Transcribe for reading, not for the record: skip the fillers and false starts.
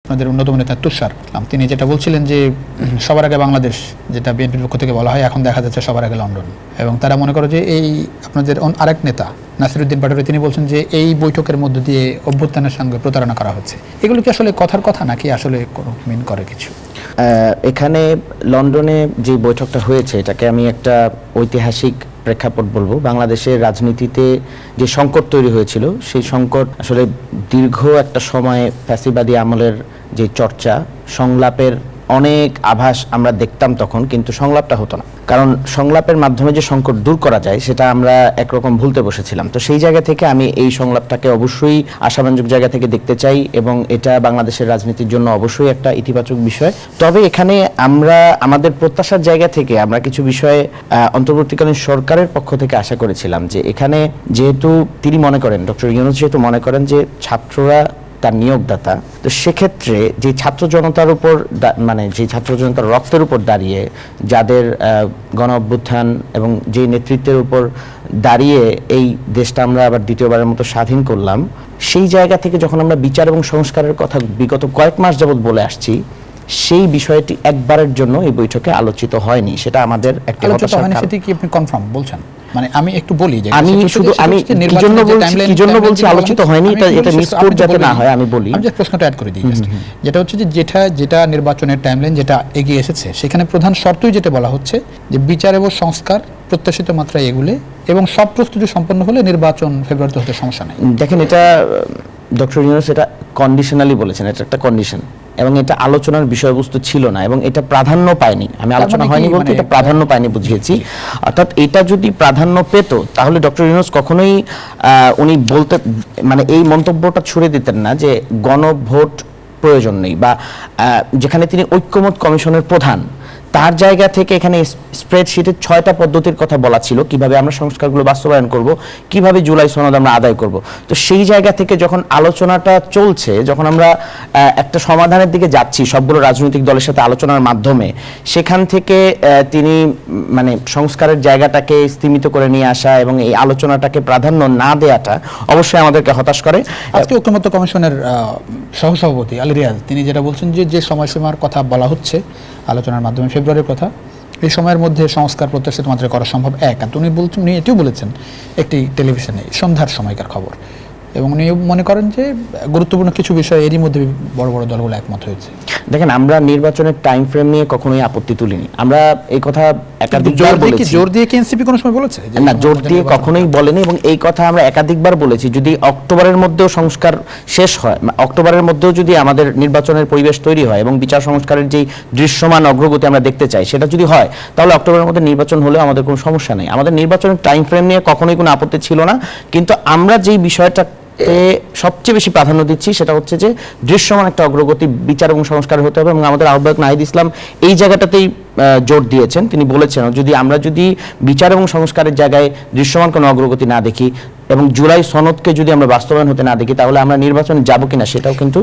আপনাদের অন্যতম নেতা তুষার ইসলাম, তিনি যেটা বলছিলেন যে সবার আগে বাংলাদেশ, যেটা বিএনপির পক্ষ থেকে বলা হয়, এখন দেখা যাচ্ছে সবার আগে লন্ডন। এবং তারা মনে করে যে এই আপনাদের আরেক নেতা নাসিরউদ্দিন পাটোয়ারি, তিনি বলছেন যে এই বৈঠকের মধ্য দিয়ে অভ্যুত্থানের সঙ্গে প্রতারণা করা হচ্ছে। এগুলো কি আসলে কথার কথা নাকি আসলে কোনো মিন করে কিছু? এখানে লন্ডনে যে বৈঠকটা হয়েছে এটাকে আমি একটা ঐতিহাসিক প্রেক্ষাপট বলবো। বাংলাদেশের রাজনীতিতে যে সংকট তৈরি হয়েছিল, সেই সংকট আসলে দীর্ঘ একটা সময় ফ্যাসিবাদী আমলের যে চর্চা, সংলাপের অনেক আভাস আমরা দেখতাম তখন, কিন্তু সংলাপটা হতো না। কারণ সংলাপের মাধ্যমে যে সংকট দূর করা যায় সেটা আমরা একরকম ভুলতে বসেছিলাম। তো সেই জায়গা থেকে আমি এই সংলাপটাকে অবশ্যই আশাব্যঞ্জক জায়গা থেকে দেখতে চাই, এবং এটা বাংলাদেশের রাজনীতির জন্য অবশ্যই একটা ইতিবাচক বিষয়। তবে এখানে আমরা আমাদের প্রত্যাশার জায়গা থেকে আমরা কিছু বিষয়ে অন্তর্বর্তীকালীন সরকারের পক্ষ থেকে আশা করেছিলাম যে এখানে যেহেতু তিনি মনে করেন, ডক্টর ইউনূস যেহেতু মনে করেন যে ছাত্ররা তার নিয়োগদাতা, তো সেক্ষেত্রে যে ছাত্র জনতার উপর, মানে যে ছাত্র জনতার রক্তের উপর দাঁড়িয়ে, যাদের গণ অভ্যুত্থান এবং যে নেতৃত্বের উপর দাঁড়িয়ে এই দেশটা আমরা আবার দ্বিতীয়বারের মতো স্বাধীন করলাম, সেই জায়গা থেকে যখন আমরা বিচার এবং সংস্কারের কথা বিগত কয়েক মাস যাবৎ বলে আসছি, সেই বিষয়টি একবারের জন্য এই বৈঠকে আলোচিত হয়নি। সেটা আমাদের একটা আলোচনা হয়নি, সেটা কি আপনি কনফার্ম বলছেন? মানে আমি একটু বলি যে আমি শুধু আমি কি জন্য বলছি আলোচিত হয়নি, এটা মিসকোট যাতে না হয় আমি বলি। আমি যে প্রশ্নটা অ্যাড করে দিই, যেটা হচ্ছে যে যেটা নির্বাচনের টাইমলাইন যেটা এগিয়ে এসেছে, সেখানে প্রধান শর্তই যেটা বলা হচ্ছে যে বিচার এবং সংস্কার প্রত্যাশিত মাত্রায় এগুলো, এবং সব প্রস্তুতি সম্পন্ন হলে নির্বাচন ফেব্রুয়ারিতে হতে সমস্যা নেই। দেখেন, এটা ডক্টর ইউনূস এটা কন্ডিশনালি বলেছেন, এটা একটা কন্ডিশন, এবং এটা আলোচনার বিষয়বস্তু ছিল না, এবং এটা প্রাধান্য পায়নি। আমি আলোচনা হয়নি বলতে এটা প্রাধান্য পায়নি বুঝিয়েছি। অর্থাৎ এটা যদি প্রাধান্য পেত তাহলে ডক্টর ইউনূস কখনোই উনি বলতে, মানে এই মন্তব্যটা ছুড়ে দিতেন না যে গণভোট প্রয়োজন নেই, বা যেখানে তিনি ঐক্যমত কমিশনের প্রধান, তার জায়গা থেকে এখানে স্প্রেডশিটের 6টা পদ্ধতির কথা বলা ছিল, কিভাবে আমরা সংস্কারগুলো বাস্তবায়ন করব, কিভাবে জুলাই সনদ আমরা আদায় করব। তো সেই জায়গা থেকে যখন আলোচনাটা চলছে, যখন আমরা একটা সমাধানের দিকে যাচ্ছি সবগুলো রাজনৈতিক দলের সাথে আলোচনার মাধ্যমে, সেখান থেকে তিনি মানে সংস্কারের জায়গাটাকে স্তীমিত করে নিয়ে আসা এবং এই আলোচনাটাকে প্রাধান্য না দেওয়াটা অবশ্যই আমাদেরকে হতাশ করে। আজকে ঐক্যমত্য কমিশনের সহসভাপতি আলী রিয়াজ, তিনি যেটা বলছেন যে সময়সীমার কথা বলা হচ্ছে আলোচনার মাধ্যমে, ফেব্রুয়ারির কথা, এই সময়ের মধ্যে সংস্কার প্রত্যাশিত মাত্রায় করা সম্ভব। আর উনি এটিও বলেছেন একটি টেলিভিশনে সন্ধ্যার সময়কার খবর, এবং উনি মনে করেন যে গুরুত্বপূর্ণ কিছু বিষয় এরই মধ্যে বড় বড় দলগুলো একমত হয়েছে। দেখেন, আমরা নির্বাচনের টাইম ফ্রেম নিয়ে কখনোই আপত্তি তুলিনি। আমরা এই কথা একাধিকবার বলেছি। জোর দিয়ে কি এনসিপি কোনো সময় বলেছে? না, জোর দিয়ে কখনোই বলেনি, এবং এই কথা আমরা একাধিকবার বলেছি। যদি অক্টোবরের মধ্যেও সংস্কার শেষ হয়, অক্টোবরের মধ্যেও যদি আমাদের নির্বাচনের পরিবেশ তৈরি হয় এবং বিচার সংস্কারের যেই দৃশ্যমান অগ্রগতি আমরা দেখতে চাই সেটা যদি হয়, তাহলে অক্টোবরের মধ্যে নির্বাচন হলেও আমাদের কোনো সমস্যা নেই। আমাদের নির্বাচনের টাইম ফ্রেম নিয়ে কখনোই কোনো আপত্তি ছিল না, কিন্তু আমরা যেই বিষয়টা সবচেয়ে বেশি প্রাধান্য দিচ্ছি সেটা হচ্ছে যে দৃশ্যমান একটা অগ্রগতি বিচার এবং সংস্কার হতে হবে, এবং আমাদের আহ্বায়ক নাহিদ ইসলাম এই জায়গাটাতেই জোর দিয়েছেন। তিনি বলেছেন আমরা যদি বিচার এবং সংস্কারের জায়গায় দৃশ্যমান কোনো অগ্রগতি না দেখি এবং জুলাই সনদকে যদি আমরা বাস্তবায়ন হতে না দেখি, তাহলে আমরা নির্বাচনে যাব কিনা সেটাও কিন্তু